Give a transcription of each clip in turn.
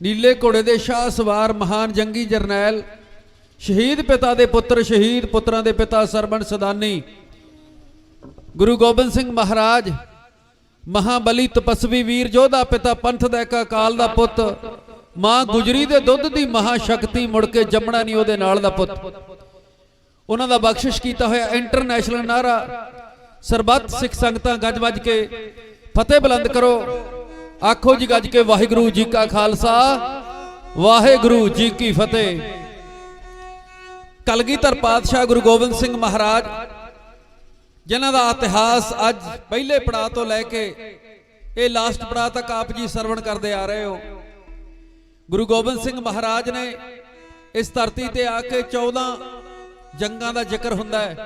नीले घोड़े दे शाह सवार महान जंगी जरनैल शहीद पिता दे पुत्र शहीद पुत्रां दे पिता सरबण सदानी गुरु गोबिंद सिंह महाराज महाबली तपस्वी वीर जोधा पिता पंथ दा एक अकाल दा पुत मां गुजरी दे दुध दी महाशक्ति मुड़ के जमना नहीं ओदे नाल दा पुत उन्हां दा बख्शिश कीता होया इंटरनेशनल नारा सरबत सिख संगतां गज वज के फतेह बुलंद करो आखो जी गज के वाहिगुरू जी का खालसा वाहिगुरू जी की फतेह। कलगीधर पातशाह गुरु गोबिंद सिंह महाराज जिन्हां दा इतिहास अज पहले पड़ाव तो लैके ये लास्ट पड़ाव तक आप जी सरवण करते आ रहे हो। गुरु गोबिंद सिंह महाराज ने इस धरती ते आके 14 जंगां दा जिक्र हुंदा है,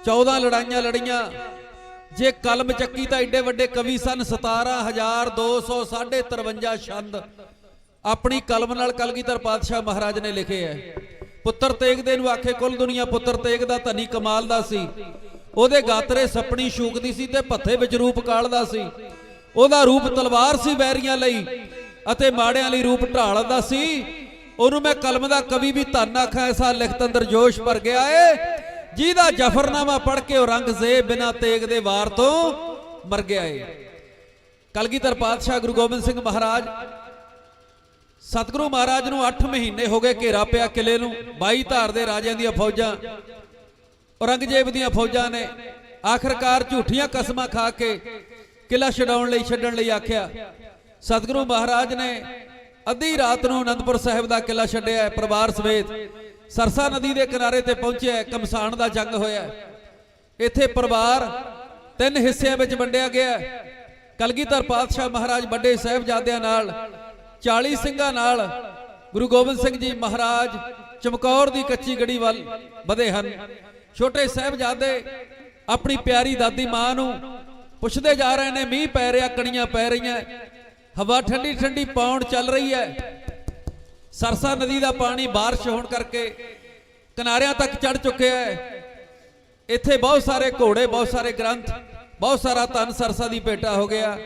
14 लड़ाइयां लड़ियां। जे कलम चक्की तो एडे वड्डे कवि सन 17,253 छंद अपनी कलम नाल कलगीधर पातशाह महाराज ने लिखे है। पुत्र तेग दे नूं आखे कुल दुनिया पुत्र तेग दा धनी कमाल दा सी, ओदे गातरे सपनी शूकदी सी ते भत्थे विच रूप कालदा सी, ओदा रूप तलवार सी वैरियां लई अते माड़ियां लई रूप ढाल दा सी। ओनूं मैं कलम दा कवि भी धन आखां, ऐसा लिखत अंदर जोश भर गया है जिहदा जफरनामा पढ़ के औरंगजेब बिना तेग दे वार तो मर गया है। कलगीधर पातशाह गुरु गोबिंद सिंह महाराज सतगुरु महाराज नूं 8 महीने हो गए घेरा पिया किले नूं। 22 धार दे राजियां दी फौजां औरंगजेब दी फौजां ने आखिरकार झूठियां कसमां खा के किला छडाउण लई छड्डण लई आख्या। सतगुरु महाराज ने अद्धी रात नूं आनंदपुर साहिब दा किला छड्डिया, परिवार समेत सरसा नदी के किनारे ते पहुंचे। कमसान दा जंग होया, इत्थे परिवार 3 हिस्सिਆਂ ਵਿੱਚ ਵੰਡਿਆ ਗਿਆ। कलगीधर पातशाह महाराज बड़े साहिबजादिਆਂ नाल 40 ਸਿੰਘਾਂ नाल गुरु गोबिंद सिंह जी महाराज चमकौर दी कच्ची गड़ी वाल ਵਧੇ ਹਨ। छोटे साहिबजादे अपनी प्यारी दादी मां नूं पुछदे जा रहे ने, मींह पै रिहा, कणियां पै रहीआं, हवा ठंडी ठंडी पौण चल रही है। सरसा नदी का पानी बारिश होने करके किनारियां तक चढ़ चुके है। इत्थे बहुत सारे घोड़े, बहुत सारे ग्रंथ, बहुत सारा धन सरसा की भेटा हो गया।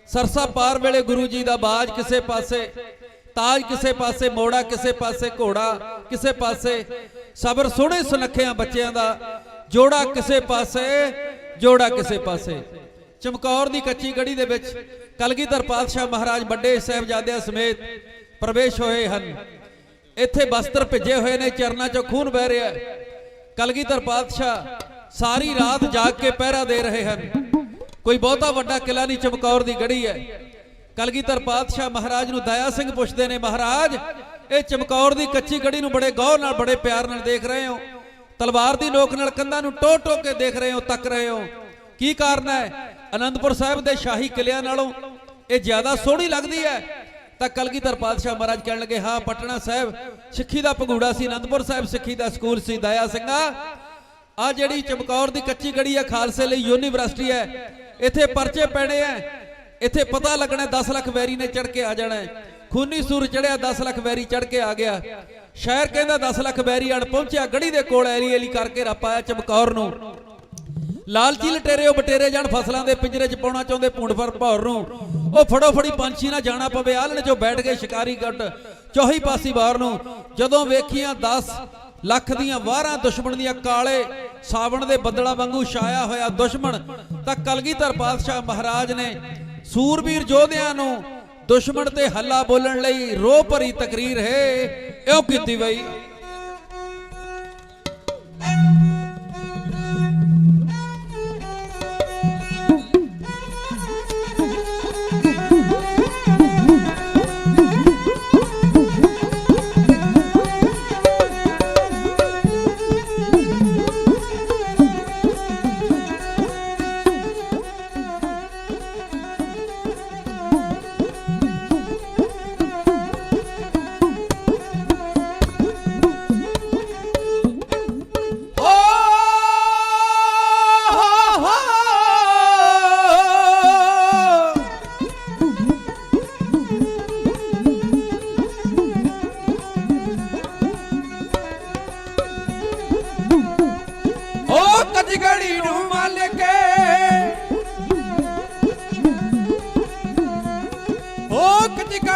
सरसा पार वेले गुरु जी का बाज किसे पासे, ताज किसे पासे, मोड़ा किसे पासे, घोड़ा किसे पासे, सबर सोहणे सुनखिया बच्चों का जोड़ा किसे पासे, जोड़ा किसे पासे। चमकौर की कच्ची गढ़ी दे विच कलगीधर पातशाह महाराज बड़े साहिबजादिਆਂ समेत प्रवेश होए हन। इत्थे बस्तर भिजे हुए ने, चरना चो खून बह रहा है। कलगीधर पातशाह सारी रात जाग के पहरा दे रहे हैं। कोई बहुता वड्डा किला नहीं, चमकौर की गढ़ी है। कलगीधर पातशाह महाराज नूं दया सिंह पुछदे ने, महाराज ये चमकौर की कच्ची गढ़ी नूं बड़े गौर नाल बड़े प्यार नाल देख रहे हो, तलवार की नोक नाल कंधां नूं टो टो के देख रहे हो, तक रहे हो, की कारण है? आनंदपुर साहिब के शाही किलियां नालों ये ज्यादा सोहणी लगदी है। तो कलगीधर पातशाह महाराज कहने लगे, हाँ पटना साहब सिੱਖੀ ਦਾ ਭਗੂੜਾ ਸੀ, आनंदपुर साहिब सिੱਖੀ ਦਾ ਸਕੂਲ ਸੀ। दया ਸਿੰਘਾ आ ਜਿਹੜੀ चमकौर की कच्ची गढ़ी है खालसे ਲਈ यूनीवर्सिटी है, इत्थे परचे पैने है, इत्थे पता लगना 10 ਲੱਖ वैरी ने चढ़ के आ जाना है। खूनी सूर चढ़िया 10 ਲੱਖ वैरी चढ़ के आ गया। शहर कहता 10 ਲੱਖ वैरी अण पहुंचा, गढ़ी के कोल एली एली करके रपाया चमकौर नूं। लालची लटेरे बटेरे जान फसलों के पिंजरे च पाउणा चाहुंदे भूण फर भौर नूं, ओ फड़ो फड़ी पंछी ना जाना पवे, आलण चो बैठ गए शिकारी गट चौही पासी बार नूं। जदों वेखियां 10 ਲੱਖ दियां वारां दुश्मन दियां काले सावण दे बदला वांगू छाया होया दुश्मन, तां कलगीधर पातशाह महाराज ने सूरवीर योधियां नूं दुश्मन ते हल्ला बोलण लई रो भरी तकरीर है इउं कीती वई।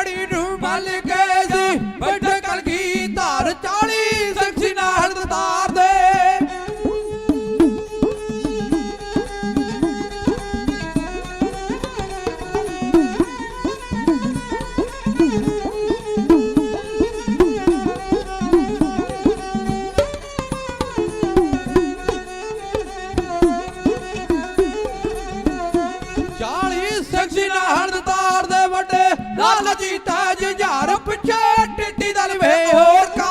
ਪੈੜੀ ਨੂੰ ਮੱਲ ਕੇ ਸੀ ਬੈਠੇ ਕਲਗੀਧਰ 40 ਸਿੱਖ ਸੀ ਨਾਲ ਦਤਾਰ ਦੇ ਲਾਲ ਜੀਤਾ ਜੁਝਾਰ ਪਿੱਛੇ ਟਿੱਡੀ ਦਲ ਵੇ ਹੋਰ ਕਾ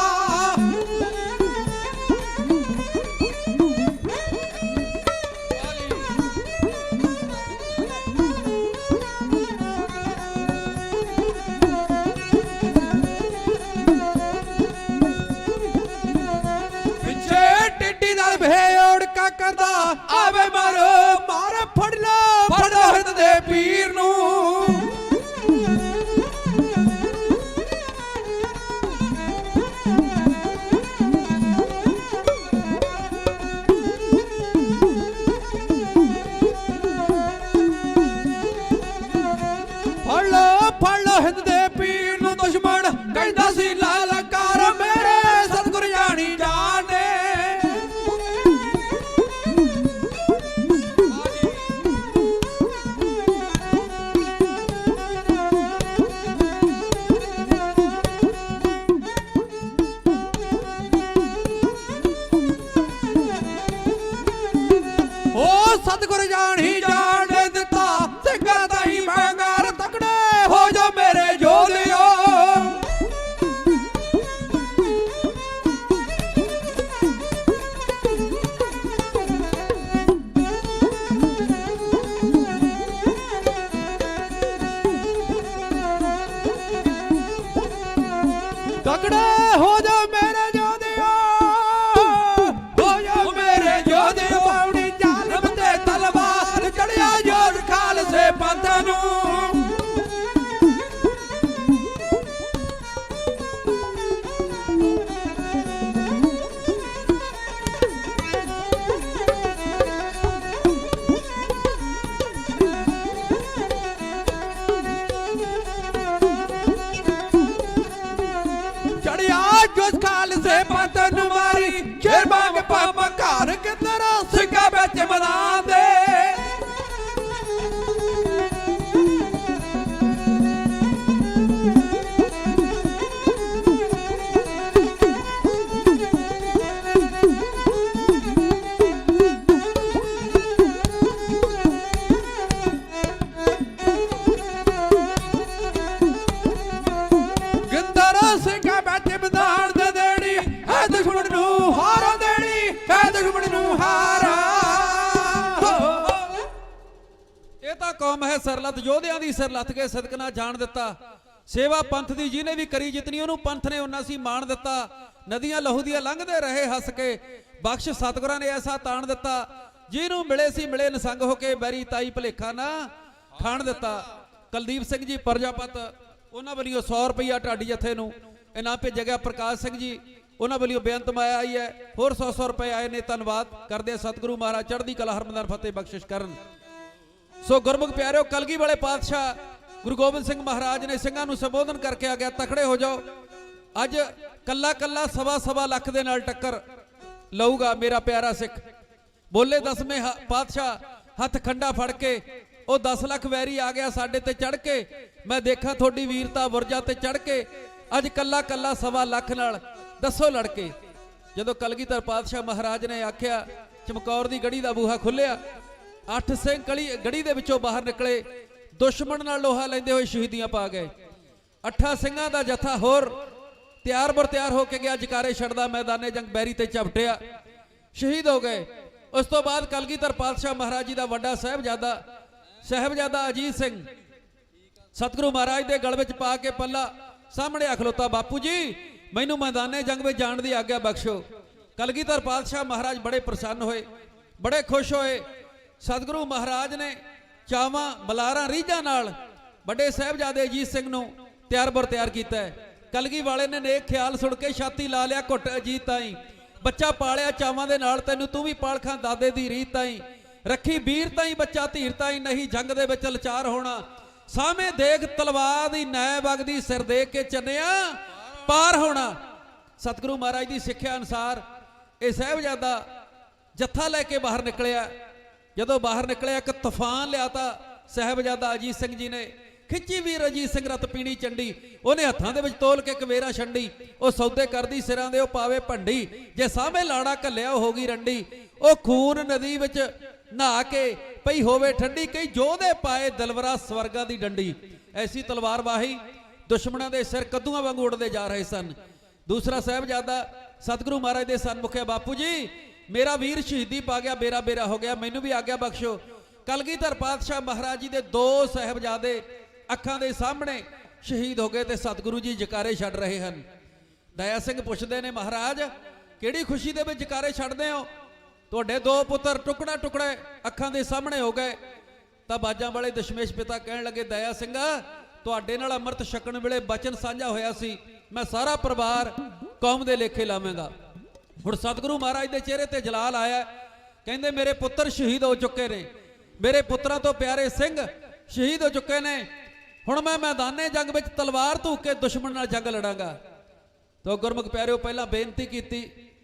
ਪਿੱਛੇ ਟਿੱਡੀ ਦਲ ਵੇ ਹੋਰ ਕਾ ਕਰਦਾ ਆਵੇ ਮਾਰ ਫੜ ਲੋ ਹਿਰਦ ਦੇ ਪੀਰ ਨੂੰ ਹਿੰਦ ਦੇ ਪੀਰ ਨੂੰ ਦੁਸ਼ਮਣ ਕਹਿੰਦਾ ਸੀ ਲਾਲਕਾਰ ਮੇਰੇ ਸਤਿਗੁਰ ਜਾਣੀ ਜਾਣੇ ਉਹ ਸਤਿਗੁਰ ਜਾਣੀ ਜਾਣੇ ਦਿੱਤਾ ਸਿੰਘਾਂ ਦਾ ਹੀ ਮੰਗਾਰ ਤਕੜੇ ਹੋ ਜਾ ਮੇਰੇ ਜੋਧਿਓ ਤਕੜੇ ਹੋ ਜਾ ਮੇਰੇ ਜੋਧਿਓ ਹੋ ਜਾ ਮੇਰੇ ਜੋਧਿਓ ਪਾਉਣੀ ਜ਼ਾਲਮ ਤੇ ਤਲਵਾਰ ਚੜਿਆ ਜੋਰ ਖਾਲਸੇ ਪੰਥ ਨੂੰ ਖਾਲਸੇ ਪੰਥ ਨੂੰ ਮਾਰੀ ਸ਼ੇਰ ਬਾਗ ਪਾਪ ਘਰ ਕਿੱਧਰ ਸਿੰਘਾਂ ਵਿੱਚ ਮਨਾ ਦੇ ਕੌਮ ਹੈ ਸਰਲਤ ਯੋਧਿਆਂ ਦੀ ਸਰਲਤ ਕੇ ਸਦਕ ਨਾ ਜਾਣ ਦਿੱਤਾ ਸੇਵਾ ਪੰਥ ਦੀ ਜਿਹਨੇ ਵੀ ਕਰੀ ਜਿਤਨੀ ਉਹਨੂੰ ਪੰਥ ਨੇ ਉਹਨਾਂ ਸੀ ਮਾਣ ਦਿੱਤਾ ਨਦੀਆਂ ਲਹੂ ਦੀਆਂ ਲੰਘਦੇ ਰਹੇ ਹੱਸ ਕੇ ਬਖਸ਼ ਸਤਿਗੁਰਾਂ ਨੇ ਐਸਾ ਤਾਣ ਦਿੱਤਾ ਜਿਹਨੂੰ ਮਿਲੇ ਸੀ ਮਿਲੇ ਨਸੰਗ ਹੋ ਕੇ ਬੈਰੀ ਤਾਈ ਭਲੇਖਾ ਨਾ ਖਾਣ ਦਿੱਤਾ ਕੁਲਦੀਪ ਸਿੰਘ ਜੀ ਪ੍ਰਜਾਪਤ ਉਹਨਾਂ ਵੱਲੋਂ 100 ਰੁਪਈਆ ਢਾਡੀ ਜਥੇ ਨੂੰ ਇਨਾਮ ਭੇਜਿਆ ਗਿਆ ਪ੍ਰਕਾਸ਼ ਸਿੰਘ ਜੀ ਉਹਨਾਂ ਵੱਲੋਂ ਬੇਅੰਤ ਮਾਇਆ ਆਈ ਹੈ ਹੋਰ 100 ਰੁਪਏ ਆਏ ਨੇ ਧੰਨਵਾਦ ਕਰਦੇ ਸਤਿਗੁਰੂ ਮਹਾਰਾਜ ਚੜ੍ਹਦੀ ਕਲਾ ਹਰਮੰਦਰ ਫਤਿਹ ਬਖਸ਼ਿਸ਼ ਕਰਨ ਸੋ ਗੁਰਮੁਖ ਪਿਆਰਿਓ ਕਲਗੀ ਵਾਲੇ ਪਾਤਸ਼ਾਹ ਗੁਰੂ ਗੋਬਿੰਦ ਸਿੰਘ ਮਹਾਰਾਜ ਨੇ ਸਿੰਘਾਂ ਨੂੰ ਸੰਬੋਧਨ ਕਰਕੇ ਆ ਗਿਆ ਤਕੜੇ ਹੋ ਜਾਓ ਅੱਜ ਕੱਲਾ ਕੱਲਾ ਸਵਾ ਲੱਖ ਦੇ ਨਾਲ ਟੱਕਰ ਲਊਗਾ ਮੇਰਾ ਪਿਆਰਾ ਸਿੱਖ ਬੋਲੇ 10ਵੇਂ ਪਾਤਸ਼ਾਹ ਹੱਥ ਖੰਡਾ ਫੜ ਕੇ ਉਹ 10 ਲੱਖ ਵੈਰੀ ਆ ਗਿਆ ਸਾਡੇ ਤੇ ਚੜ ਕੇ ਮੈਂ ਦੇਖਾਂ ਤੁਹਾਡੀ ਵੀਰਤਾ ਵਰਜਾ ਤੇ ਚੜ ਕੇ ਅੱਜ ਕੱਲਾ ਕੱਲਾ ਸਵਾ ਲੱਖ ਨਾਲ ਦੱਸੋ ਲੜਕੇ ਜਦੋਂ ਕਲਗੀਧਰ ਪਾਤਸ਼ਾਹ ਮਹਾਰਾਜ ਨੇ ਆਖਿਆ ਚਮਕੌਰ ਦੀ ਗੜੀ ਦਾ ਬੂਹਾ ਖੁੱਲਿਆ 8 ਸਿੰਘ ਗੜੀ ਦੇ ਵਿੱਚੋਂ ਬਾਹਰ ਨਿਕਲੇ ਦੁਸ਼ਮਣ ਨਾਲ ਲੋਹਾ ਲੈਂਦੇ ਹੋਏ ਸ਼ਹੀਦੀਆਂ ਪਾ ਗਏ 8 ਸਿੰਘਾਂ ਦਾ ਜਥਾ ਹੋਰ ਤਿਆਰ ਹੋ ਕੇ ਗਿਆ ਜਕਾਰੇ ਛੱਡਦਾ ਮੈਦਾਨੇ ਜੰਗ ਬੈਰੀ ਤੇ ਝਪਟਿਆ ਸ਼ਹੀਦ ਹੋ ਗਏ ਉਸ ਤੋਂ ਬਾਅਦ ਕਲਗੀਧਰ ਪਾਤਸ਼ਾਹ ਮਹਾਰਾਜ ਜੀ ਦਾ ਵੱਡਾ ਸਾਹਿਬਜ਼ਾਦਾ ਅਜੀਤ ਸਿੰਘ ਸਤਿਗੁਰੂ ਮਹਾਰਾਜ ਦੇ ਗਲ ਵਿੱਚ ਪਾ ਕੇ ਪੱਲਾ ਸਾਹਮਣੇ ਆ ਖਲੋਤਾ ਬਾਪੂ ਜੀ ਮੈਨੂੰ ਮੈਦਾਨੇ ਜੰਗ ਵਿੱਚ ਜਾਣ ਦੀ ਆਗਿਆ ਬਖਸ਼ੋ ਕਲਗੀਧਰ ਪਾਤਸ਼ਾਹ ਮਹਾਰਾਜ ਬੜੇ ਪ੍ਰਸੰਨ ਹੋਏ ਬੜੇ ਖੁਸ਼ ਹੋਏ ਸਤਿਗੁਰੂ ਮਹਾਰਾਜ ਨੇ ਚਾਵਾਂ ਬਲਾਰਾਂ ਰੀਝਾਂ ਨਾਲ ਵੱਡੇ ਸਾਹਿਬਜ਼ਾਦੇ ਅਜੀਤ ਸਿੰਘ ਨੂੰ ਤਿਆਰ ਕੀਤਾ ਹੈ ਕਲਗੀ ਵਾਲੇ ਨੇ ਨੇਕ ਖਿਆਲ ਸੁਣ ਕੇ ਛਾਤੀ ਲਾ ਲਿਆ ਘੁੱਟ ਅਜੀਤ ਤਾਈ ਬੱਚਾ ਪਾਲਿਆ ਚਾਵਾਂ ਦੇ ਨਾਲ ਤੈਨੂੰ ਤੂੰ ਵੀ ਪਾਲਖਾਂ ਦਾਦੇ ਦੀ ਰੀਤ ਤਾਈ ਰੱਖੀ ਵੀਰ ਤਾਈ ਬੱਚਾ ਧੀਰ ਤਾਈ ਨਹੀਂ ਜੰਗ ਦੇ ਵਿੱਚ ਲਚਾਰ ਹੋਣਾ ਸਾਹਮਣੇ ਦੇਖ ਤਲਵਾਰ ਦੀ ਨੈ ਵਗਦੀ ਸਿਰ ਦੇਖ ਕੇ ਚੰਨਿਆ ਪਾਰ ਹੋਣਾ। ਸਤਿਗੁਰੂ ਮਹਾਰਾਜ ਦੀ ਸਿੱਖਿਆ ਅਨੁਸਾਰ ਇਹ ਸਾਹਿਬਜ਼ਾਦਾ ਜੱਥਾ ਲੈ ਕੇ ਬਾਹਰ ਨਿਕਲਿਆ। ਜਦੋਂ ਬਾਹਰ ਨਿਕਲਿਆ ਇੱਕ ਤੂਫਾਨ ਲਿਆਤਾ ਸਾਹਿਬਜ਼ਾਦਾ ਅਜੀਤ ਸਿੰਘ ਜੀ ਨੇ। ਖਿੱਚੀ ਵੀਰ ਅਜੀਤ ਸਿੰਘ ਰਤ ਪੀਣੀ ਚੰਡੀ, ਉਹਨੇ ਹੱਥਾਂ ਦੇ ਵਿੱਚ ਤੋਲ ਕੇ ਕਵੇਰਾ ਛੰਡੀ। ਉਹ ਸੌਦੇ ਕਰਦੀ ਸਿਰਾਂ ਦੇ ਉਹ ਪਾਵੇ ਭੰਡੀ, ਜੇ ਸਾਹਮਣੇ ਲਾੜਾ ਘੱਲਿਆ ਉਹ ਹੋ ਗਈ ਰੰਡੀ। ਉਹ ਖੂਨ ਨਦੀ ਵਿੱਚ ਨਹਾ ਕੇ ਪਈ ਹੋਵੇ ਠੰਡੀ, ਕਈ ਜੋਧੇ ਪਾਏ ਦਲਵਰਾ ਸਵਰਗਾਂ ਦੀ ਡੰਡੀ। ਐਸੀ ਤਲਵਾਰ ਵਾਹੀ ਦੁਸ਼ਮਣਾਂ ਦੇ ਸਿਰ ਕੱਦੂਆਂ ਵਾਂਗੂ ਉੱਡਦੇ ਜਾ ਰਹੇ ਸਨ। ਦੂਸਰਾ ਸਾਹਿਬਜ਼ਾਦਾ ਸਤਿਗੁਰੂ ਮਹਾਰਾਜ ਦੇ ਸਨਮੁਖਿਆ, ਬਾਪੂ ਜੀ ਮੇਰਾ ਵੀਰ ਸ਼ਹੀਦੀ ਪਾ ਗਿਆ, ਬੇਰਾ ਬੇਰਾ ਹੋ ਗਿਆ, ਮੈਨੂੰ ਵੀ ਆਗਿਆ ਬਖਸ਼ੋ। ਕਲਗੀਧਰ ਪਾਤਸ਼ਾਹ ਮਹਾਰਾਜ ਜੀ ਦੇ 2 ਸਾਹਿਬਜ਼ਾਦੇ ਅੱਖਾਂ ਦੇ ਸਾਹਮਣੇ ਸ਼ਹੀਦ ਹੋ ਗਏ ਤੇ ਸਤਿਗੁਰੂ ਜੀ ਜਕਾਰੇ ਛੱਡ ਰਹੇ ਹਨ। ਦਇਆ ਸਿੰਘ ਪੁੱਛਦੇ ਨੇ, ਮਹਾਰਾਜ ਕਿਹੜੀ ਖੁਸ਼ੀ ਦੇ ਵਿੱਚ ਜਕਾਰੇ ਛੱਡਦੇ ਹੋ? ਤੁਹਾਡੇ 2 ਪੁੱਤਰ ਟੁਕੜਾ ਟੁਕੜੇ ਅੱਖਾਂ ਦੇ ਸਾਹਮਣੇ ਹੋ ਗਏ। ਤਾਂ ਬਾਜਾਂ ਵਾਲੇ ਦਸ਼ਮੇਸ਼ ਪਿਤਾ ਕਹਿਣ ਲੱਗੇ, ਦਇਆ ਸਿੰਘਾ ਤੁਹਾਡੇ ਨਾਲ ਅੰਮ੍ਰਿਤ ਛਕਣ ਵੇਲੇ ਬਚਨ ਸਾਂਝਾ ਹੋਇਆ ਸੀ, ਮੈਂ ਸਾਰਾ ਪਰਿਵਾਰ ਕੌਮ ਦੇ ਲੇਖੇ ਲਾਵਾਂਗਾ। ਹੁਣ ਸਤਿਗੁਰੂ ਮਹਾਰਾਜ ਦੇ ਚਿਹਰੇ ਤੇ ਜਲਾਲ ਆਇਆ। ਕਹਿੰਦੇ ਮੇਰੇ ਪੁੱਤਰ ਸ਼ਹੀਦ ਹੋ ਚੁੱਕੇ ਨੇ, ਮੇਰੇ ਪੁੱਤਰਾਂ ਤੋਂ ਪਿਆਰੇ ਸਿੰਘ ਸ਼ਹੀਦ ਹੋ ਚੁੱਕੇ ਨੇ। ਹੁਣ ਮੈਂ ਮੈਦਾਨੇ ਜੰਗ ਵਿੱਚ ਤਲਵਾਰ ਧੂਕ ਕੇ ਦੁਸ਼ਮਣ ਨਾਲ ਜੰਗ ਲੜਾਂਗਾ। ਤੋ ਗੁਰਮੁਖ ਪਿਆਰਿਓ ਪਹਿਲਾਂ ਬੇਨਤੀ ਕੀਤੀ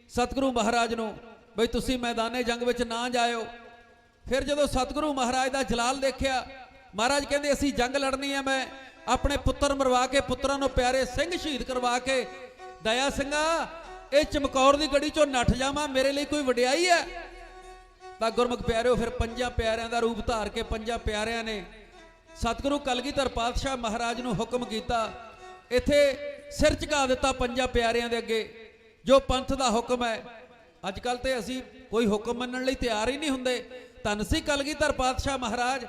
ਸਤਿਗੁਰੂ ਮਹਾਰਾਜ ਨੂੰ, ਬਈ ਤੁਸੀਂ ਮੈਦਾਨੇ ਜੰਗ ਵਿੱਚ ਨਾ ਜਾਇਓ। ਫਿਰ ਜਦੋਂ ਸਤਿਗੁਰੂ ਮਹਾਰਾਜ ਦਾ ਜਲਾਲ ਦੇਖਿਆ, ਮਹਾਰਾਜ ਕਹਿੰਦੇ ਅਸੀਂ ਜੰਗ ਲੜਨੀ ਹੈ, ਮੈਂ ਆਪਣੇ ਪੁੱਤਰ ਮਰਵਾ ਕੇ ਪੁੱਤਰਾਂ ਨੂੰ ਪਿਆਰੇ ਸਿੰਘ ਸ਼ਹੀਦ ਕਰਵਾ ਕੇ ਦਇਆ ਸਿੰਘਾ ਇਹ ਚਮਕੌਰ ਦੀ ਗੜੀ ਚੋਂ ਨੱਠ ਜਾਵਾਂ, ਮੇਰੇ ਲਈ ਕੋਈ ਵਡਿਆਈ ਹੈ? ਤਾਂ ਗੁਰਮੁਖ ਪਿਆਰਿਓ ਫਿਰ 5 ਪਿਆਰਿਆਂ ਦਾ ਰੂਪ ਧਾਰ ਕੇ 5 ਪਿਆਰਿਆਂ ਨੇ ਸਤਿਗੁਰੂ ਕਲਗੀਧਰ ਪਾਤਸ਼ਾਹ ਮਹਾਰਾਜ ਨੂੰ ਹੁਕਮ ਕੀਤਾ, ਇੱਥੇ ਸਿਰ ਝੁਕਾ ਦਿੱਤਾ 5 ਪਿਆਰਿਆਂ ਦੇ ਅੱਗੇ। ਜੋ ਪੰਥ ਦਾ ਹੁਕਮ ਹੈ, ਅੱਜ ਕੱਲ ਤੇ ਅਸੀਂ ਕੋਈ ਹੁਕਮ ਮੰਨਣ ਲਈ ਤਿਆਰ ਹੀ ਨਹੀਂ ਹੁੰਦੇ। ਧੰਨ ਸੀ ਕਲਗੀਧਰ ਪਾਤਸ਼ਾਹ ਮਹਾਰਾਜ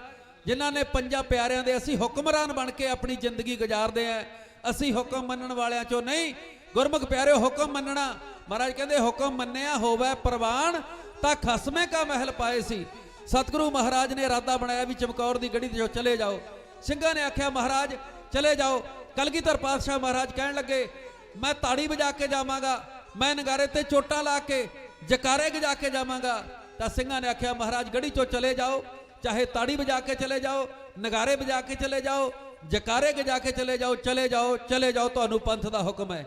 ਜਿਨ੍ਹਾਂ ਨੇ 5 ਪਿਆਰਿਆਂ ਦੇ ਅਸੀਂ ਹੁਕਮਰਾਨ ਬਣ ਕੇ ਆਪਣੀ ਜ਼ਿੰਦਗੀ ਗੁਜ਼ਾਰਦੇ ਆਂ। ਅਸੀਂ ਹੁਕਮ ਮੰਨਣ ਵਾਲਿਆਂ ਚੋਂ ਨਹੀਂ। ਗੁਰਮੁਖ ਪਿਆਰਿਓ ਹੁਕਮ ਮੰਨਣਾ, ਮਹਾਰਾਜ ਕਹਿੰਦੇ ਹੁਕਮ ਮੰਨਿਆ ਹੋਵੇ ਪ੍ਰਵਾਨ ਤਾਂ ਖਸਮੇ ਕਾ ਮਹਿਲ ਪਾਏ ਸੀ। ਸਤਿਗੁਰੂ ਮਹਾਰਾਜ ਨੇ ਇਰਾਦਾ ਬਣਾਇਆ ਵੀ ਚਮਕੌਰ ਦੀ ਗੜੀ ਤੇ ਚਲੇ ਜਾਓ। ਸਿੰਘਾਂ ਨੇ ਆਖਿਆ ਮਹਾਰਾਜ ਚਲੇ ਜਾਓ। ਕਲਗੀਧਰ ਪਾਤਸ਼ਾਹ ਮਹਾਰਾਜ ਕਹਿਣ ਲੱਗੇ ਮੈਂ ਤਾੜੀ ਵਜਾ ਕੇ ਜਾਵਾਂਗਾ, ਮੈਂ ਨਗਾਰੇ ਤੇ ਚੋਟਾਂ ਲਾ ਕੇ ਜਕਾਰੇ ਗਜਾ ਕੇ ਜਾਵਾਂਗਾ। ਤਾਂ ਸਿੰਘਾਂ ਨੇ ਆਖਿਆ ਮਹਾਰਾਜ ਗੜੀ ਚੋਂ ਚਲੇ ਜਾਓ, ਚਾਹੇ ਤਾੜੀ ਵਜਾ ਕੇ ਚਲੇ ਜਾਓ, ਨਗਾਰੇ ਵਜਾ ਕੇ ਚਲੇ ਜਾਓ, ਜਕਾਰੇ ਗਜਾ ਕੇ ਚਲੇ ਜਾਓ, ਚਲੇ ਜਾਓ ਚਲੇ ਜਾਓ, ਤੁਹਾਨੂੰ ਪੰਥ ਦਾ ਹੁਕਮ ਹੈ।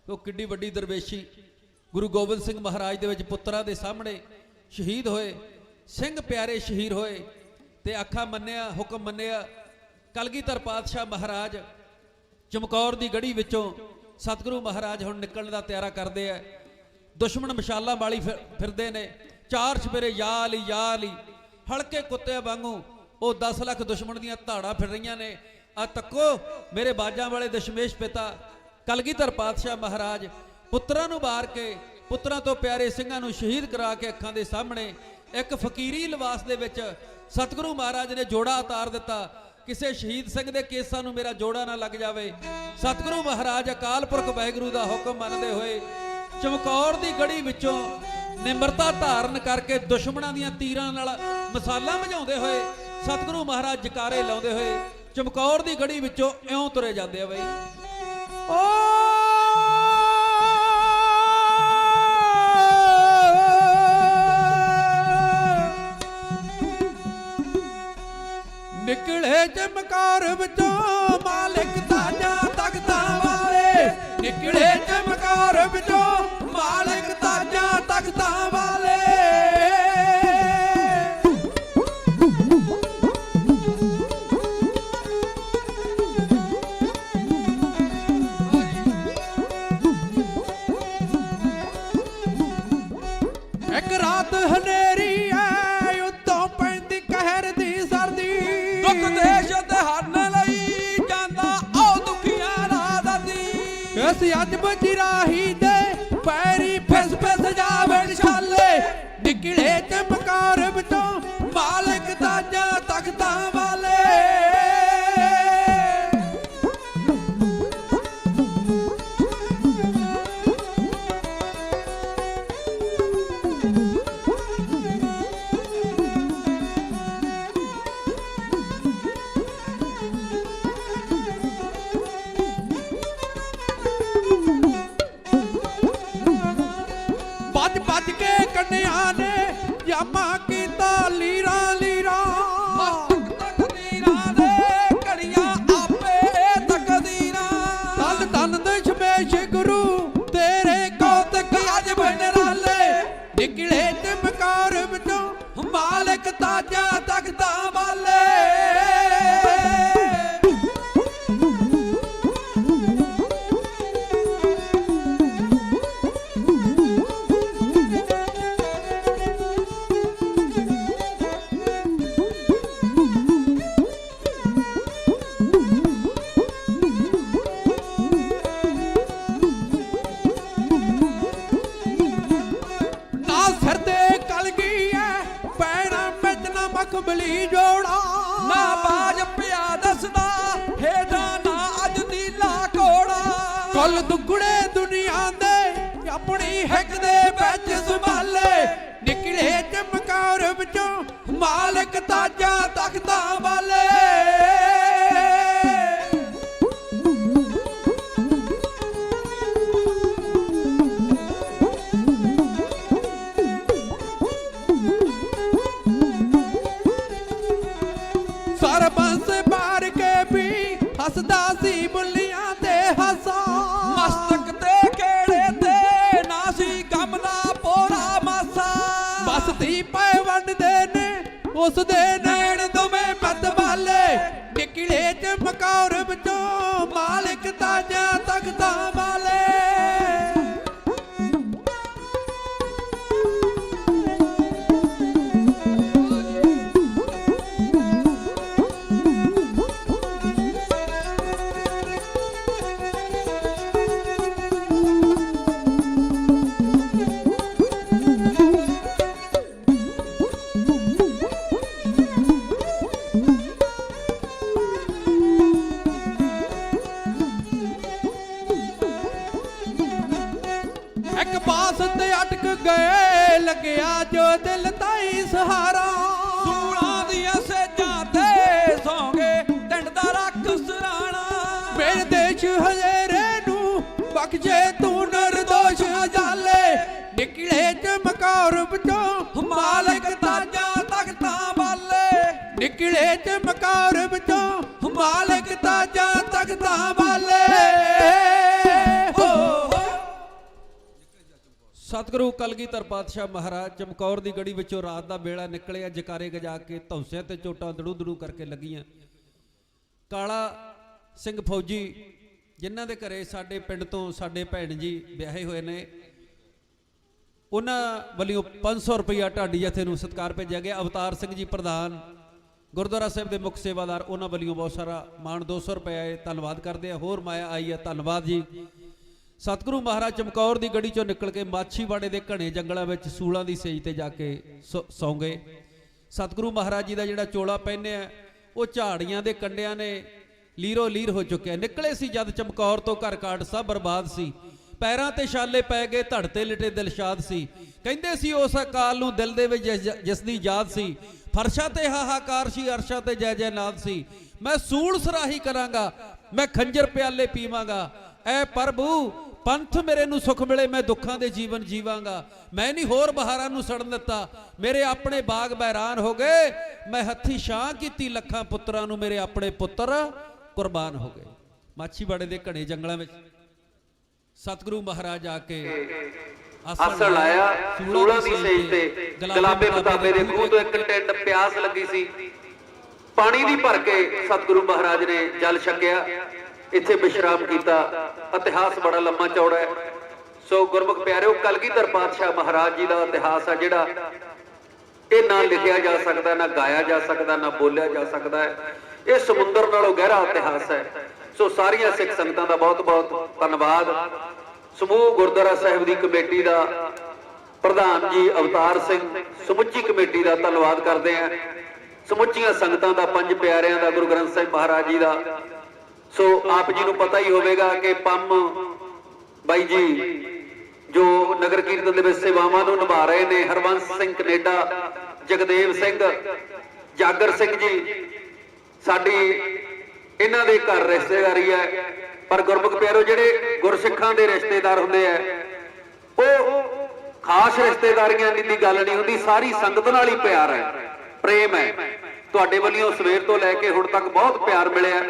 ਉਹ ਕਿੱਡੀ ਵੱਡੀ ਦਰਵੇਸ਼ੀ ਗੁਰੂ ਗੋਬਿੰਦ ਸਿੰਘ ਮਹਾਰਾਜ ਦੇ ਵਿੱਚ ਪੁੱਤਰਾਂ ਦੇ ਸਾਹਮਣੇ ਸ਼ਹੀਦ ਹੋਏ, ਸਿੰਘ ਪਿਆਰੇ ਸ਼ਹੀਦ ਹੋਏ ਤੇ ਆਖਾ ਮੰਨਿਆ, ਹੁਕਮ ਮੰਨਿਆ। ਕਲਗੀਧਰ ਪਾਤਸ਼ਾਹ ਮਹਾਰਾਜ ਚਮਕੌਰ ਦੀ ਗੜੀ ਵਿੱਚੋਂ ਸਤਿਗੁਰੂ ਮਹਾਰਾਜ ਹੁਣ ਨਿਕਲਣ ਦਾ ਤਿਆਰਾ ਕਰਦੇ ਆ। ਦੁਸ਼ਮਣ ਮਸ਼ਾਲਾਂ ਵਾਲੀ ਫਿਰਦੇ ਨੇ, 4 ਚੁਫੇਰੇ ਯਾ ਅਲੀ ਹਲਕੇ ਕੁੱਤੇ ਵਾਂਗੂ ਉਹ 10 ਲੱਖ ਦੁਸ਼ਮਣ ਦੀਆਂ ਧਾੜਾਂ ਫਿਰ ਰਹੀਆਂ ਨੇ। ਆ ਤੱਕੋ ਮੇਰੇ ਬਾਜਾਂ ਵਾਲੇ ਦਸ਼ਮੇਸ਼ ਪਿਤਾ ਕਲਗੀਧਰ ਪਾਤਸ਼ਾਹ ਮਹਾਰਾਜ ਪੁੱਤਰਾਂ ਨੂੰ ਵਾਰ ਕੇ ਪੁੱਤਰਾਂ ਤੋਂ ਪਿਆਰੇ ਸਿੰਘਾਂ ਨੂੰ ਸ਼ਹੀਦ ਕਰਾ ਕੇ ਅੱਖਾਂ ਦੇ ਸਾਹਮਣੇ ਇੱਕ ਫਕੀਰੀ ਲਿਬਾਸ ਦੇ ਵਿੱਚ ਸਤਿਗੁਰੂ ਮਹਾਰਾਜ ਨੇ ਜੋੜਾ ਉਤਾਰ ਦਿੱਤਾ। ਕਿਸੇ ਸ਼ਹੀਦ ਸਿੰਘ ਦੇ ਕੇਸਾਂ ਨੂੰ ਮੇਰਾ ਜੋੜਾ ਨਾ ਲੱਗ ਜਾਵੇ। ਸਤਿਗੁਰੂ ਮਹਾਰਾਜ ਅਕਾਲ ਪੁਰਖ ਵਾਹਿਗੁਰੂ ਦਾ ਹੁਕਮ ਮੰਨਦੇ ਹੋਏ ਚਮਕੌਰ ਦੀ ਗੜੀ ਵਿੱਚੋਂ ਨਿਮਰਤਾ ਧਾਰਨ ਕਰਕੇ ਦੁਸ਼ਮਣਾਂ ਦੀਆਂ ਤੀਰਾਂ ਨਾਲ ਮਸਾਲਾ ਵਜਾਉਂਦੇ ਹੋਏ ਸਤਿਗੁਰੂ ਮਹਾਰਾਜ ਜਕਾਰੇ ਲਾਉਂਦੇ ਹੋਏ ਚਮਕੌਰ ਦੀ ਗੜੀ ਵਿੱਚੋਂ ਇਉਂ ਤੁਰੇ ਜਾਂਦੇ ਆ ਬਈ। ਨਿਕਲੇ ਚਮਕੌਰ ਵਿੱਚੋਂ ਮਾਲਿਕ ਤਾਜਾਂ ਤਖਤਾਂ ਵਾਲੇ, ਨਿਕਲੇ ਚਮਕੌਰ ਵਿੱਚੋਂ ਮਾਲਿਕ ਤਾਜਾਂ ਤਖਤਾਂ ਵਾਲੇ। ਇੱਕ ਰਾਤ ਹਨੇਰੀ ਐ ਉੱਤੋਂ ਪੈਂਦੀ ਕਹਿਰ ਦੀ ਸਰਦੀ, ਦੁੱਖ ਦੇਸ਼ ਤੇ ਹਰਨ ਲਈ ਜਾਂਦਾ ਉਹ ਦੁਖੀਆਂ ਦਾ ਦਰਦੀ। ਅਸੀਂ ਅੱਜ ਬਜਰਾਹੀ ਦੇ ਪੈਰੀ ਫਿਸ ਫਿਸ ਜਾਵਣ ਛਾਲੇ, ਨਿਕਲੇ ਚਮਕੌਰ ਵਿੱਚੋਂ ਮਾਲਕ ਤਾਜਾਂ ਤਖਤਾਂ ਵਾਲੇ। ਭੱਜ ਕੇ ਕੰਨਿਆਂ ਨੇ ਜਾਮਾ ਕੀਤਾ ਲੀਰਾਂ ਲੀਰਾਂ, ਤਾਜਾਂ ਤਖਤਾਂ ਵਾਲੇ। ਮਖਮਲੀ ਜੋੜਾ ਨਾ ਬਾਜ ਪਿਆ ਦੱਸਦਾ ਹੇਠਾਂ ਨਾ ਅੱਜ ਨੀਲਾ ਘੋੜਾ। ਕੁੱਲ ਦੁੱਗੜੇ ਦੁਨੀਆ ਦੇ ਆਪਣੀ ਹਿੱਕ ਦੇ ਵਿੱਚ ਸੰਭਾਲੇ ਨਿਕਲੇ ਚਮਕੌਰ ਵਿੱਚੋਂ ਮਾਲਕ ਤਾਜਾਂ ਤਖਤਾਂ ਵਾਲੇ। ਸਰਬੰਸ ਮਾਰ ਕੇ ਵੀ ਹੱਸਦਾ ਸੀ ਬੁੱਲੀਆਂ ਤੇ ਹੱਸਾ। ਮਸਤਕ ਤੇ ਕਿਹੜੇ ਤੇ ਨਾ ਸੀ ਗਮ ਦਾ ਪੋਰਾ ਮਾਸਾ। ਬਸਤੀ ਪੈ ਵੰਡਦੇ ਨੇ ਉਸ ਦੇ ਨੈਣ ਦੋਵੇਂ ਮੱਤ ਵਾਲੇ ਨਿਕਲੇ ਚਮਕੌਰ ਵਿੱਚੋਂ ਮਾਲਕ ਤਾਜਾਂ ਤਖਤਾਂ ਵਾਲੇ। ਇੱਕ ਬਾਸ ਤੇ ਅਟਕ ਗਏ ਲੱਗਿਆ ਜੋ ਦਿਲ ਤਾਈ ਸਹਾਰਾ। ਸੂਲਾਂ ਦੀਆਂ ਸੇਜਾਂ ਤੇ ਸੌਂਗੇ ਟੰਡ ਦਾ ਰੱਖ ਸਰਾਣਾ। ਮੇਰੇ ਦੇਸ਼ ਹਜ਼ੇਰੇ ਨੂੰ ਬਖਸ਼ੇ ਤੂੰ ਨਿਰਦੋਸ਼ ਜਾਲੇ ਨਿਕਲੇ ਚਮਕੌਰ ਵਿੱਚੋਂ ਮਾਲਕ ਤਾਜਾਂ ਤਖਤਾਂ ਵਾਲੇ। ਨਿਕਲੇ ਚਮਕੌਰ ਵਿੱਚੋਂ ਮਾਲਕ ਤਾਜਾਂ ਤਖਤਾਂ ਵਾਲੇ। ਸਤਿਗੁਰੂ ਕਲਗੀਧਰ ਪਾਤਸ਼ਾਹ ਮਹਾਰਾਜ ਚਮਕੌਰ ਦੀ ਗੜੀ ਵਿੱਚੋਂ ਰਾਤ ਦਾ ਵੇਲਾ ਨਿਕਲਿਆ। ਜਕਾਰੇ ਗਜਾ ਕੇ ਧੌਂਸਿਆਂ ਤੇ ਚੋਟਾਂ ਦੜੂ ਦੜੂ ਕਰਕੇ ਲੱਗੀਆਂ। ਕਾਲਾ ਸਿੰਘ ਫੌਜੀ ਜਿਨ੍ਹਾਂ ਦੇ ਘਰੇ ਸਾਡੇ ਪਿੰਡ ਤੋਂ ਸਾਡੇ ਭੈਣ ਜੀ ਵਿਆਹੇ ਹੋਏ ਨੇ, ਉਹਨਾਂ ਵੱਲੋਂ 500 ਰੁਪਇਆ ਢਾਡੀ ਜਥੇ ਨੂੰ ਸਤਿਕਾਰ ਭੇਜਿਆ ਗਿਆ। ਅਵਤਾਰ ਸਿੰਘ ਜੀ ਪ੍ਰਧਾਨ ਗੁਰਦੁਆਰਾ ਸਾਹਿਬ ਦੇ ਮੁੱਖ ਸੇਵਾਦਾਰ, ਉਹਨਾਂ ਵੱਲੋਂ ਬਹੁਤ ਸਾਰਾ ਮਾਣ 200 ਰੁਪਇਆ ਧੰਨਵਾਦ ਕਰਦੇ ਆ। ਹੋਰ ਮਾਇਆ ਆਈ ਹੈ, ਧੰਨਵਾਦ ਜੀ। ਸਤਿਗੁਰੂ ਮਹਾਰਾਜ ਚਮਕੌਰ ਦੀ ਗੜੀ ਚੋਂ ਨਿਕਲ ਕੇ ਮਾਛੀਵਾੜੇ ਦੇ ਘਣੇ ਜੰਗਲਾਂ ਵਿੱਚ ਸੂਲਾਂ ਦੀ ਸੇਜ ਤੇ ਜਾ ਕੇ ਸੌਂ ਗਏ। ਸਤਿਗੁਰੂ ਮਹਾਰਾਜ ਜੀ ਦਾ ਜਿਹੜਾ ਚੋਲਾ ਪਹਿਨਿਆ ਉਹ ਝਾੜੀਆਂ ਦੇ ਕੰਡਿਆਂ ਨੇ ਲੀਰੋ ਲੀਰ ਹੋ ਚੁੱਕਿਆ। ਨਿਕਲੇ ਸੀ ਜਦ ਚਮਕੌਰ ਤੋਂ ਘਰ ਕਾਟ ਸਭ ਬਰਬਾਦ ਸੀ। ਪੈਰਾਂ ਤੇ ਛਾਲੇ ਪੈ ਗਏ, ਧੜ ਤੇ ਲਿਟੇ ਦਿਲਸ਼ਾਦ ਸੀ। ਕਹਿੰਦੇ ਸੀ ਉਸ ਅਕਾਲ ਨੂੰ ਦਿਲ ਦੇ ਵਿੱਚ ਜਿਸ ਦੀ ਯਾਦ ਸੀ। ਫਰਸ਼ਾਂ ਤੇ ਹਾਹਾਕਾਰ ਸੀ, ਅਰਸ਼ਾਂ ਤੇ ਜੈ ਜੈ ਨਾਦ ਸੀ। ਮੈਂ ਸੂਲ ਸਰਾਹੀ ਕਰਾਂਗਾ, ਮੈਂ ਖੰਜਰ ਪਿਆਲੇ ਪੀਵਾਂਗਾ। ਐ ਪ੍ਰਭੂ ਪੰਥ ਮੇਰੇ ਨੂੰ ਸੁਖ ਮਿਲੇ, ਮੈਂ ਦੁੱਖਾਂ ਦੇ ਜੀਵਨ ਜੀਵਾਂਗਾ। ਮੈਂ ਨਹੀਂ ਹੋਰ ਬਹਾਰਾਂ ਨੂੰ ਸੜਨ ਦਿੱਤਾ, ਮੇਰੇ ਆਪਣੇ ਬਾਗ ਬੈਰਾਨ ਹੋ ਗਏ। ਮੈਂ ਹੱਥੀ ਛਾਂ ਕੀਤੀ ਲੱਖਾਂ ਪੁੱਤਰਾਂ ਨੂੰ, ਮੇਰੇ ਆਪਣੇ ਪੁੱਤਰ ਕੁਰਬਾਨ ਹੋ ਗਏ। ਮਾਛੀਵਾੜੇ ਦੇ ਘਣੇ ਜੰਗਲਾਂ ਵਿੱਚ ਸਤਿਗੁਰੂ ਮਹਾਰਾਜ ਆ ਕੇ ਆਸਣ ਲਾਇਆ ਸੂਲਾਂ ਦੀ ਸੇਜ ਤੇ। ਗੁਲਾਬੇ ਮੁਤਾਬੇ ਦੇ ਖੂਹ ਤੋਂ ਇੱਕ ਟਿੰਡ ਪਿਆਸ ਲੱਗੀ ਸੀ, ਪਾਣੀ ਦੀ ਭਰ ਕੇ ਸਤਿਗੁਰੂ ਮਹਾਰਾਜ ਨੇ ਜਲ ਛਕਿਆ, ਇੱਥੇ ਵਿਸ਼ਰਾਮ ਕੀਤਾ। ਇਤਿਹਾਸ ਬੜਾ ਲੰਮਾ ਚੌੜਾ ਹੈ। ਸੋ ਗੁਰਮੁਖ ਪਿਆਰਿਓ, ਕਲਗੀਧਰ ਪਾਤਸ਼ਾਹ ਮਹਾਰਾਜ ਜੀ ਦਾ ਇਤਿਹਾਸ ਆ ਜਿਹੜਾ ਇਹ ਨਾ ਲਿਖਿਆ ਜਾ ਸਕਦਾ, ਨਾ ਗਾਇਆ ਜਾ ਸਕਦਾ, ਨਾ ਬੋਲਿਆ ਜਾ ਸਕਦਾ ਹੈ। ਇਹ ਸਮੁੰਦਰ ਨਾਲੋਂ ਗਹਿਰਾ ਇਤਿਹਾਸ ਹੈ। ਸੋ ਸਾਰੀਆਂ ਸਿੱਖ ਸੰਗਤਾਂ ਦਾ ਬਹੁਤ ਬਹੁਤ ਧੰਨਵਾਦ। ਸਮੂਹ ਗੁਰਦੁਆਰਾ ਸਾਹਿਬ ਦੀ ਕਮੇਟੀ ਦਾ ਪ੍ਰਧਾਨ ਜੀ ਅਵਤਾਰ ਸਿੰਘ, ਸਮੁੱਚੀ ਕਮੇਟੀ ਦਾ ਧੰਨਵਾਦ ਕਰਦੇ ਹਾਂ। ਸਮੁੱਚੀਆਂ ਸੰਗਤਾਂ ਦਾ, ਪੰਜ ਪਿਆਰਿਆਂ ਦਾ, ਗੁਰੂ ਗ੍ਰੰਥ ਸਾਹਿਬ ਮਹਾਰਾਜ ਜੀ ਦਾ। ਸੋ ਆਪ ਜੀ ਨੂੰ ਪਤਾ ਹੀ ਹੋਵੇਗਾ ਕਿ ਪੰਮ ਬਾਈ ਜੀ ਜੋ ਨਗਰ ਕੀਰਤਨ ਦੇ ਵਿੱਚ ਸੇਵਾਵਾਂ ਨੂੰ ਨਿਭਾ ਰਹੇ ਨੇ, ਹਰਵੰਸ ਸਿੰਘ ਕੈਨੇਡਾ, ਜਗਦੇਵ ਸਿੰਘ, ਜਾਗਰ ਸਿੰਘ ਜੀ, ਸਾਡੀ ਇਹਨਾਂ ਦੇ ਘਰ ਰਿਸ਼ਤੇਦਾਰੀ ਹੈ। ਪਰ ਗੁਰਮੁਖ ਪਿਆਰੋ, ਜਿਹੜੇ ਗੁਰਸਿੱਖਾਂ ਦੇ ਰਿਸ਼ਤੇਦਾਰ ਹੁੰਦੇ ਆ ਉਹ ਖਾਸ ਰਿਸ਼ਤੇਦਾਰੀਆਂ ਦੀ ਗੱਲ ਨਹੀਂ ਹੁੰਦੀ, ਸਾਰੀ ਸੰਗਤ ਨਾਲ ਹੀ ਪਿਆਰ ਹੈ, ਪ੍ਰੇਮ ਹੈ। ਤੁਹਾਡੇ ਵੱਲੋਂ ਸਵੇਰ ਤੋਂ ਲੈ ਕੇ ਹੁਣ ਤੱਕ ਬਹੁਤ ਪਿਆਰ ਮਿਲਿਆ,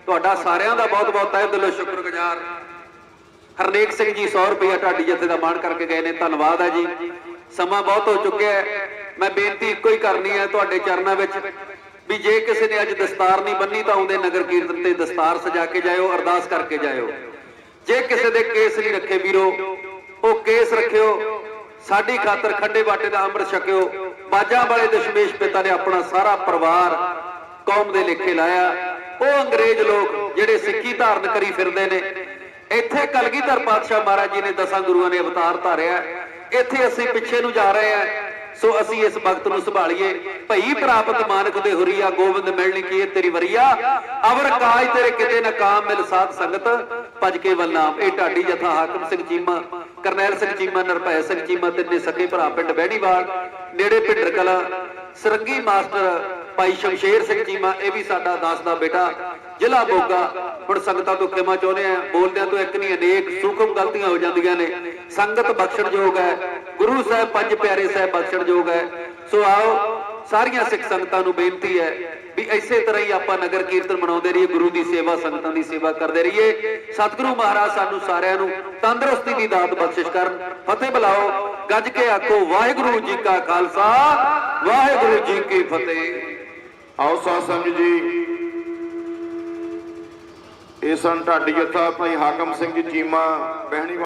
ਤੁਹਾਡਾ ਸਾਰਿਆਂ ਦਾ ਬਹੁਤ ਬਹੁਤ ਤਹਿ ਦਿਲੋਂ ਸ਼ੁਕਰਗੁਜ਼ਾਰ। ਹਰਨੇਕ ਸਿੰਘ ਜੀ 100 ਰੁਪਇਆ ਢਾਡੀ ਜਥੇ ਦਾ ਮਾਣ ਕਰਕੇ ਗਏ ਨੇ, ਧੰਨਵਾਦ ਹੈ ਜੀ। ਸਮਾਂ ਬਹੁਤ ਹੋ ਚੁੱਕਿਆ ਹੈ। ਮੈਂ ਬੇਨਤੀ ਇੱਕੋ ਹੀ ਕਰਨੀ ਹੈ ਤੁਹਾਡੇ ਚਰਨਾਂ ਵਿੱਚ ਵੀ ਜੇ ਕਿਸੇ ਨੇ ਅੱਜ ਦਸਤਾਰ ਨਹੀਂ ਬੰਨੀ ਤਾਂ ਆਉਂਦੇ ਨਗਰ ਕੀਰਤਨ ਤੇ ਦਸਤਾਰ ਸਜਾ ਕੇ ਜਾਇਓ, ਅਰਦਾਸ ਕਰਕੇ ਜਾਇਓ। ਜੇ ਕਿਸੇ ਦੇ ਕੇਸ ਨਹੀਂ ਰੱਖੇ ਵੀਰੋ, ਉਹ ਕੇਸ ਰੱਖਿਓ। ਸਾਡੀ ਖਾਤਰ ਖੱਡੇ ਬਾਟੇ ਦਾ ਅੰਮ੍ਰਿਤ ਛਕਿਓ। ਬਾਜਾਂ ਵਾਲੇ ਦਸ਼ਮੇਸ਼ ਪਿਤਾ ਨੇ ਆਪਣਾ ਸਾਰਾ ਪਰਿਵਾਰ ਕੌਮ ਦੇ ਲੇਖੇ ਲਾਇਆ। ਉਹ ਅੰਗਰੇਜ਼ ਲੋਕ ਜਿਹੜੇ ਸਿੱਖੀ ਧਾਰਨ ਕਰੀ ਫਿਰਦੇ ਨੇ, ਇੱਥੇ ਕਲਗੀਧਰ ਪਾਤਸ਼ਾਹ ਮਹਾਰਾਜ ਜੀ ਨੇ 10 ਗੁਰੂਆਂ ਨੇ ਅਵਤਾਰ ਧਾਰਿਆ। ਇੱਥੇ ਅਸੀਂ ਪਿੱਛੇ ਨੂੰ ਜਾ ਰਹੇ ਹਾਂ, ਸੋ ਅਸੀਂ ਇਸ ਵਕਤ ਨੂੰ ਸੰਭਾਲੀਏ। ਭਈ ਪ੍ਰਾਪਤ ਮਾਨਕ ਦੇ ਹੁਰੀਆ, ਗੋਬਿੰਦ ਮਿਲਣੀ ਕੀ ਤੇਰੀ ਵਰੀਆ, ਅਵਰ ਕਾਜ ਤੇਰੇ ਕਿਤੇ ਨਾ ਕਾਮ ਮਿਲ ਸਾਧ ਸੰਗਤ ਭਜ ਕੇ ਵੱਲ ਨਾਮ। ਇਹ ਢਾਡੀ ਜਥਾ ਹਾਕਮ ਸਿੰਘ ਚੀਮਾ, ਕਰਨੈਲ ਸਿੰਘ ਚੀਮਾ, ਨਿਰਭੈ ਸਿੰਘ ਚੀਮਾ, ਤਿੰਨੇ ਸਕੇ ਭਰਾ, ਪਿੰਡ ਬਹਿਣੀਵਾਲ ਨੇੜੇ ਭਿੰਡਰ ਕਲਾਂ। ਸਰੰਗੀ ਮਾਸਟਰ ਭਾਈ ਸ਼ਮਸ਼ੇਰ ਸਿੰਘ ਚੀਮਾ, ਇਹ ਵੀ ਸਾਡਾ ਦਾਸ ਦਾ ਬੇਟਾ, ਜ਼ਿਲ੍ਹਾ ਮੋਗਾ। ਹੁਣ ਸੰਗਤਾਂ ਤੋਂ ਖਿਮਾ ਚਾਹੁੰਦੇ ਆ, ਬੋਲਦਿਆਂ ਤੋਂ ਇੱਕ ਨਹੀਂ ਅਨੇਕ ਸੂਖਮ ਗਲਤੀਆਂ ਹੋ ਜਾਂਦੀਆਂ ਨੇ। ਸੰਗਤ ਬਖਸ਼ਣਯੋਗ ਹੈ, ਗੁਰੂ ਸਾਹਿਬ ਪੰਜ ਪਿਆਰੇ ਸਾਹਿਬ ਬਖਸ਼ਣਯੋਗ ਹੈ। ਸੋ ਆਓ ਸਾਰੀਆਂ ਸਿੱਖ ਸੰਗਤਾਂ ਨੂੰ ਬੇਨਤੀ ਹੈ ਵੀ ਇਸੇ ਤਰ੍ਹਾਂ ਹੀ ਆਪਾਂ ਨਗਰ ਕੀਰਤਨ ਮਨਾਉਂਦੇ ਰਹੀਏ, ਗੁਰੂ ਦੀ ਸੇਵਾ, ਸੰਗਤਾਂ ਦੀ ਸੇਵਾ ਕਰਦੇ ਰਹੀਏ। ਸਤਿਗੁਰੂ ਮਹਾਰਾਜ ਸਾਨੂੰ ਸਾਰਿਆਂ ਨੂੰ ਤੰਦਰੁਸਤੀ ਦੀ ਦਾਤ ਬਖਸ਼ਿਸ਼ ਕਰਨ। ਫਤਿਹ ਬੁਲਾਓ, ਗੱਜ ਕੇ ਆਖੋ ਵਾਹਿਗੁਰੂ ਜੀ ਕਾ ਖਾਲਸਾ, ਵਾਹਿਗੁਰੂ ਜੀ ਕੀ ਫਤਿਹ। ਆਓ ਸਾਧ ਸੰਗਤ ਜੀ, ਇਹ ਸਨ ਢਾਡੀ ਜਥਾ ਭਾਈ ਹਾਕਮ ਸਿੰਘ ਚੀਮਾ, ਬਹਿਣੀ